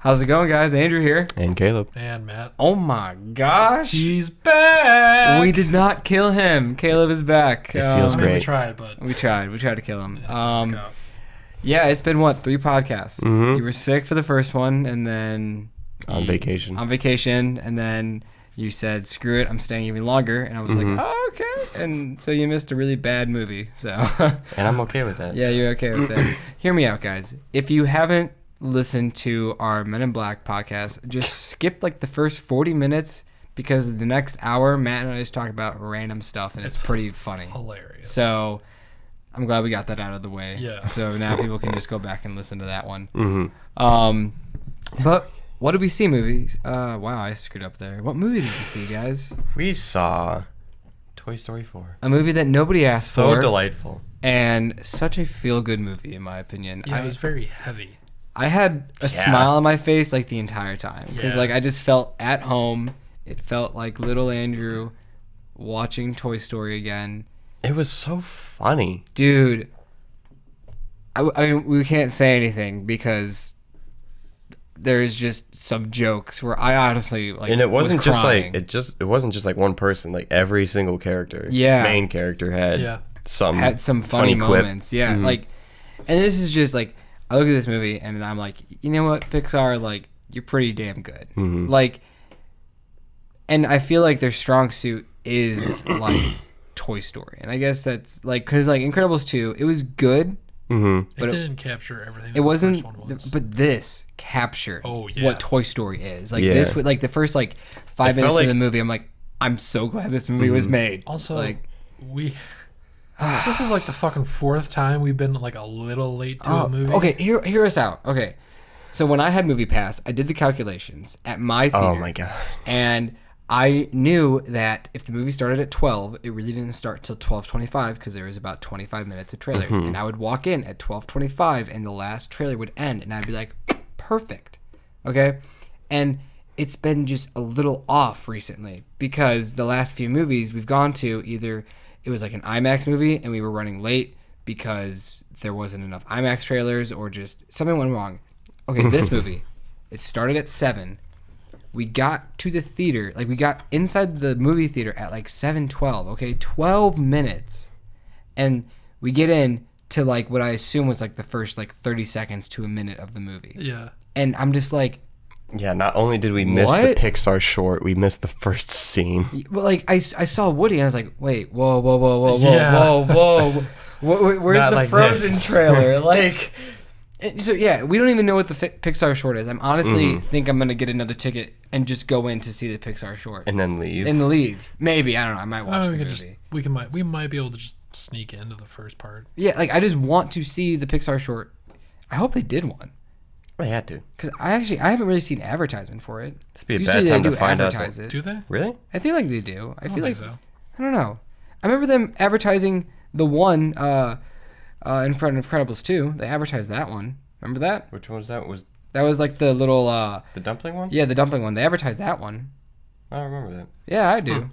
How's it going, guys? Andrew here. And Caleb. And Matt. Oh my gosh. He's back! We did not kill him. Caleb is back. It feels great. We tried, but... We tried to kill him. Yeah, Yeah, it's been, 3 podcasts? Mhm. You were sick for the first one, and then... On vacation. On vacation, and then you said, screw it, I'm staying even longer. And I was like, oh, okay. And so you missed a really bad movie. So And I'm okay with that. Yeah, you're okay with that. Hear me out, guys. If you haven't listened to our Men in Black podcast, just skip like the first 40 minutes because the next hour, Matt and I just talk about random stuff, and it's pretty funny. Hilarious. So I'm glad we got that out of the way. Yeah. So now people can just go back and listen to that one. Mm-hmm. But what did we see movies? Wow, I screwed up there. What movie did we see, guys? We saw Toy Story 4. A movie that nobody asked for. So delightful. And such a feel-good movie, in my opinion. Yeah, it was very heavy. I had a smile on my face like the entire time because like I just felt at home. It felt like little Andrew watching Toy Story again. It was so funny. Dude, I mean, we can't say anything because there's just some jokes where I honestly like. And it wasn't was just crying. like it wasn't just like one person. Like every single character, main character had some funny quip. moments. Yeah, like, and this is just like I look at this movie and I'm like, you know what, Pixar, like you're pretty damn good. Like, and I feel like their strong suit is like Toy Story, and I guess that's like because like Incredibles 2, it was good. But it didn't capture everything. It wasn't, the first one was. but this captured what Toy Story is. Like this, like the first like 5 minutes of the movie, I'm like, I'm so glad this movie was made. Also, like this is like the fucking 4th time we've been like a little late to a movie. Okay, hear us out. Okay, so when I had Movie Pass, I did the calculations at my theater. Oh my god! And I knew that if the movie started at 12, it really didn't start till 12:25 because there was about 25 minutes of trailers. And I would walk in at 12:25 and the last trailer would end and I'd be like, perfect. Okay? And it's been just a little off recently because the last few movies we've gone to, either it was like an IMAX movie and we were running late because there wasn't enough IMAX trailers or just something went wrong. Okay, this movie, it started at 7. We got to the theater, like we got inside the movie theater at like 7:12, okay? 12 minutes. And we get in to like what I assume was like the first like 30 seconds to a minute of the movie. Yeah. And I'm just like... Yeah, not only did we miss the Pixar short, we missed the first scene. Well, like I saw Woody and I was like, wait, whoa. Where's Not the like Frozen this. trailer? Like... So yeah, we don't even know what the Pixar short is. I'm honestly think I'm gonna get another ticket and just go in to see the Pixar short And then leave. and leave. Maybe, I don't know. I might watch the movie. We might be able to just sneak into the first part. Yeah, like I just want to see the Pixar short. I hope they did one They had to. because I haven't really seen advertisement for it. This would be a Usually bad time they to do find out. advertise it. Do they? Really? I feel like they do. I feel like think so. I don't know. I remember them advertising the one in front of Incredibles 2. They advertised that one. Remember that? Which one was that? Was That was like the little the dumpling one? yeah, the dumpling one. They advertised that one. I don't remember that. Yeah, I do.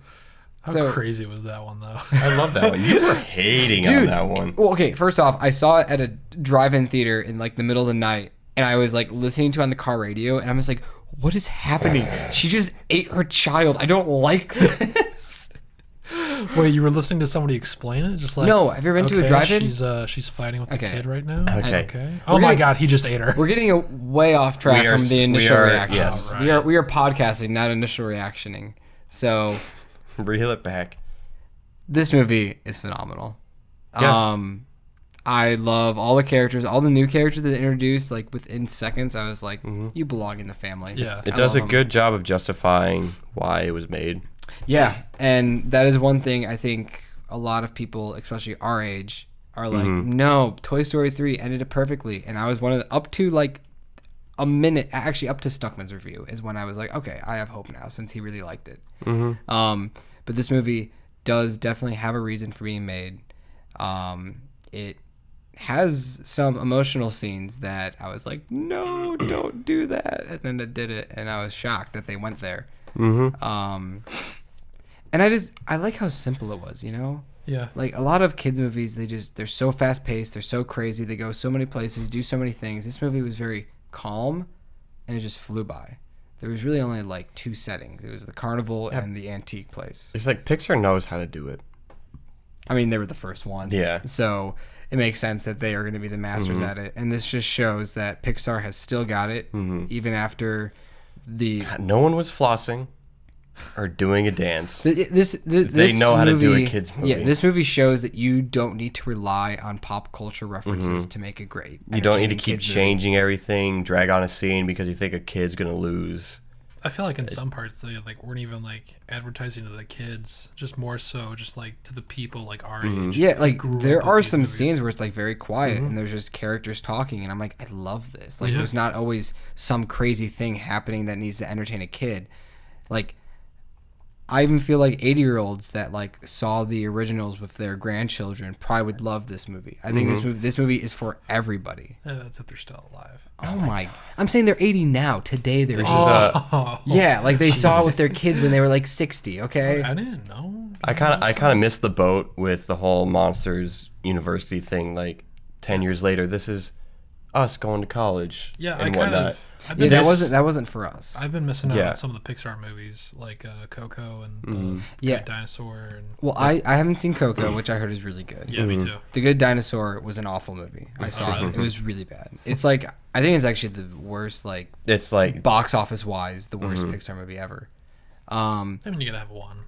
How crazy was that one, though? I love that one. You were hating on that one. Well, okay, first off, I saw it at a drive-in theater in like the middle of the night, and I was like listening to it on the car radio, and I was like, what is happening? She just ate her child. I don't like this. Wait, you were listening to somebody explain it? Just like, No, have you ever been to a drive-in? She's fighting with the Okay. kid right now? Okay. Oh my gonna- god, he just ate her. We're getting way off track We are from the s- initial we are- reaction. yes. We are podcasting, not initial reactioning. So Reel it back. this movie is phenomenal. Yeah. I love all the characters, all the new characters that they introduced. Like within seconds, I was like, "You belong in the family." Yeah. It I does a love 'em. good job of justifying why it was made. Yeah, and that is one thing I think a lot of people, especially our age, are like, "No, Toy Story 3 ended it perfectly," and I was one of the up to like a minute, actually up to Stuckman's review is when I was like, "Okay, I have hope now," since he really liked it. But this movie does definitely have a reason for being made. It has some emotional scenes that I was like, no, don't do that. And then it did it, and I was shocked that they went there. And I like how simple it was, you know? Yeah. Like a lot of kids movies, they're so fast paced, they're so crazy, they go so many places, do so many things. This movie was very calm and it just flew by. There was really only like 2 settings. It was the carnival and the antique place. It's like Pixar knows how to do it. I mean, they were the first ones. Yeah. So it makes sense that they are going to be the masters at it. And this just shows that Pixar has still got it, even after the... God, no one was flossing or doing a dance. They know how to do a kid's movie. Yeah, this movie shows that you don't need to rely on pop culture references to make it great. You don't need to keep changing everything, drag on a scene because you think a kid's going to lose. I feel like in some parts they like weren't even like advertising to the kids, just more so just like to the people like our age. Yeah, like there are some scenes where it's like very quiet and there's just characters talking, and I'm like, I love this. Like there's not always some crazy thing happening that needs to entertain a kid. Like I even feel like 80-year-olds that like saw the originals with their grandchildren probably would love this movie. I think this movie is for everybody. Yeah, that's if they're still alive. Oh my! I'm saying they're 80 now. Today they're 80. Yeah, like they saw it with their kids when they were like 60. Okay. I didn't know. I kind of missed the boat with the whole Monsters University thing. Like 10 years later, this is us going to college. Yeah, and I kind of. That wasn't for us. I've been missing out on some of the Pixar movies like Coco and Good Dinosaur. And well, I haven't seen Coco, which I heard is really good. Yeah, me too. The Good Dinosaur was an awful movie. I saw it. It was really bad. It's like I think it's actually the worst. Like it's like box office wise, the worst Pixar movie ever. I mean, you gotta have one.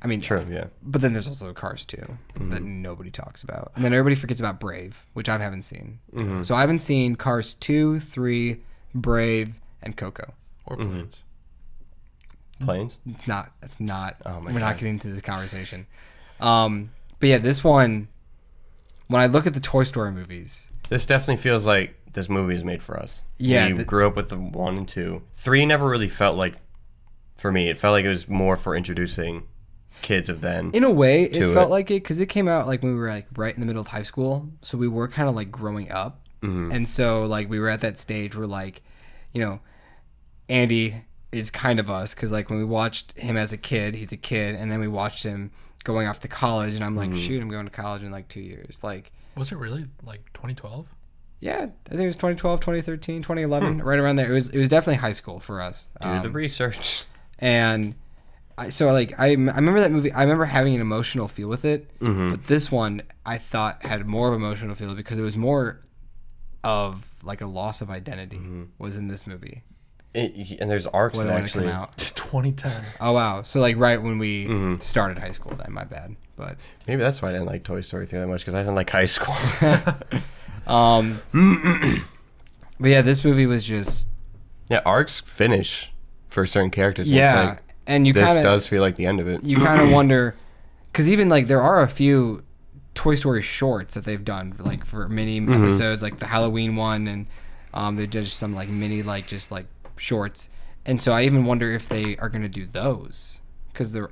I mean, true, yeah. But then there's also Cars 2 that nobody talks about. And then everybody forgets about Brave, which I haven't seen. So I haven't seen Cars 2, 3, Brave, and Coco. Or Planes. Planes? It's not. That's not. Oh my we're God. not getting into this conversation. But yeah, this one, when I look at the Toy Story movies. This definitely feels like this movie is made for us. Yeah. We grew up with the 1 and 2. 3 never really felt like, for me, it felt like it was more for introducing kids of then. In a way, it felt like it because it came out like when we were like right in the middle of high school, so we were kind of like growing up, and so like we were at that stage where like, you know, Andy is kind of us because like when we watched him as a kid, he's a kid, and then we watched him going off to college, and I'm like, shoot, I'm going to college in like 2 years. Like, was it really like 2012? Yeah, I think it was 2012, 2013, 2011, right around there. It was definitely high school for us. Do the research. And I remember that movie. I remember having an emotional feel with it, but this one I thought had more of an emotional feel because it was more of like a loss of identity was in this movie. And there's arcs that actually come out. 2010. Oh wow! So like right when we started high school, then my bad. But maybe that's why I didn't like Toy Story 3 that much because I didn't like high school. But yeah, this movie was just arcs finish for certain characters. Yeah. It's like, and you this does feel like the end of it. You kind of wonder, because even like there are a few Toy Story shorts that they've done like for mini episodes, like the Halloween one, and they did just some like mini like just like shorts, and so I even wonder if they are gonna do those because there's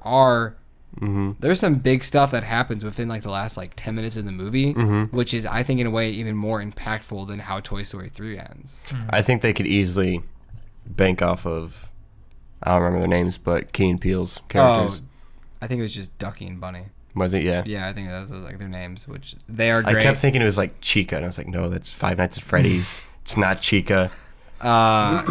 some big stuff that happens within like the last like 10 minutes of the movie, which is I think in a way even more impactful than how Toy Story 3 ends. I think they could easily bank off of. I don't remember their names, but Key and Peele's characters. Oh, I think it was just Ducky and Bunny. Was it? Yeah. Yeah, I think those was like their names, which they are great. I kept thinking it was like Chica, and I was like, no, that's Five Nights at Freddy's. It's not Chica. What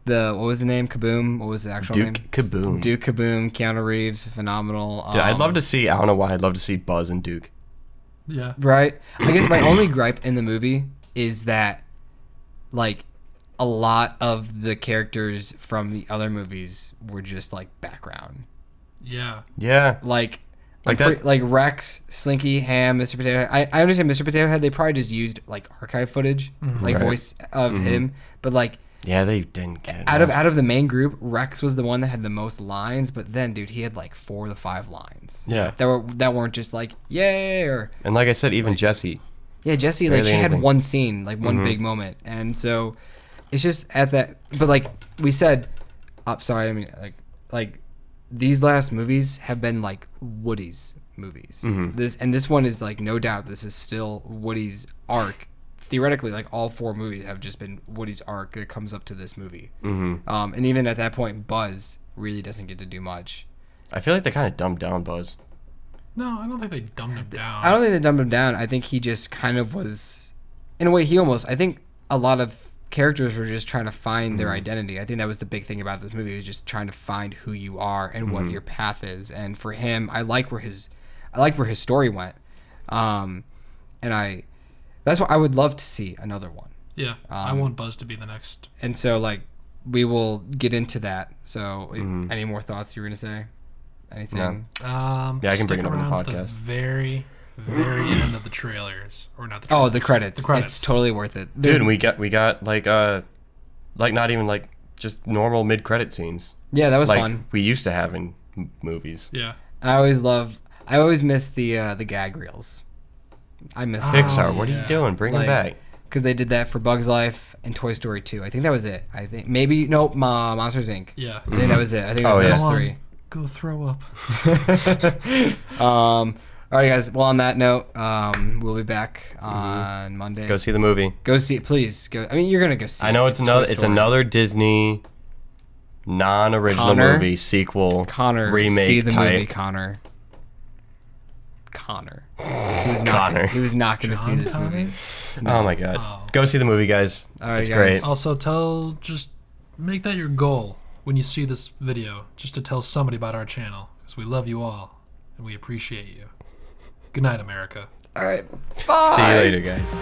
was the name? Kaboom? What was the actual name? Kaboom. Duke Kaboom. Keanu Reeves, phenomenal. Dude, I'd love to see. I don't know why. I'd love to see Buzz and Duke. Yeah. Right. I guess my only gripe in the movie is that, like, a lot of the characters from the other movies were just like background. Yeah. Yeah. Like Rex, Slinky, Ham, Mr. Potato Head. I understand Mr. Potato Head. They probably just used like archive footage, like voice of him. But like, yeah, they didn't get it. Out of the main group, Rex was the one that had the most lines. But then, dude, he had like 4 to 5 lines. Yeah. That weren't just like yay or. And like I said, even like, Jessie. Yeah, Jessie. Like she had one scene, like one big moment, and so. It's just at that, but like we said, sorry, I mean like these last movies have been like Woody's movies. This one is like no doubt this is still Woody's arc. Theoretically, like all 4 movies have just been Woody's arc that comes up to this movie. And even at that point, Buzz really doesn't get to do much. I feel like they kind of dumbed down Buzz. No, I don't think they dumbed him down. I don't think they dumbed him down. I think he just kind of was, in a way, I think a lot of characters were just trying to find their identity. I think that was the big thing about this movie, was just trying to find who you are and what your path is. And for him, I like where his story went. That's what I would love to see another one. Yeah, I want Buzz to be the next. And so, like, we will get into that. So, any more thoughts you were gonna say? Anything? Yeah, I can bring it up on the To the podcast. very end of the trailers, or not the Oh, trailers. the credits. The credits. It's totally worth it. Dude, we got like not even like just normal mid-credit scenes. Yeah, that was Like fun. we used to have in movies. Yeah. I always miss the gag reels. I miss Pixar, Oh, what are yeah. you doing? Bring them back. because they did that for Bugs Life and Toy Story 2. I think that was it. I think maybe nope, Monsters Inc. Yeah. I think that was it. I think it was Oh, yeah. those Go on, three. Go throw up. All right, guys. Well, on that note, we'll be back on Monday. Go see the movie. Go see it, please. Go. I mean, you're gonna go see. I know it. it's Toy Story. another Disney non-original Connor? movie sequel Connor. remake See the type. movie, Connor. Connor. He was not gonna see John this Connor? movie. Oh my god. Oh. Go see the movie, guys. All right, it's guys. great. Also, just make that your goal when you see this video, just to tell somebody about our channel, because we love you all and we appreciate you. Good night, America. All right. Bye. See you later, guys.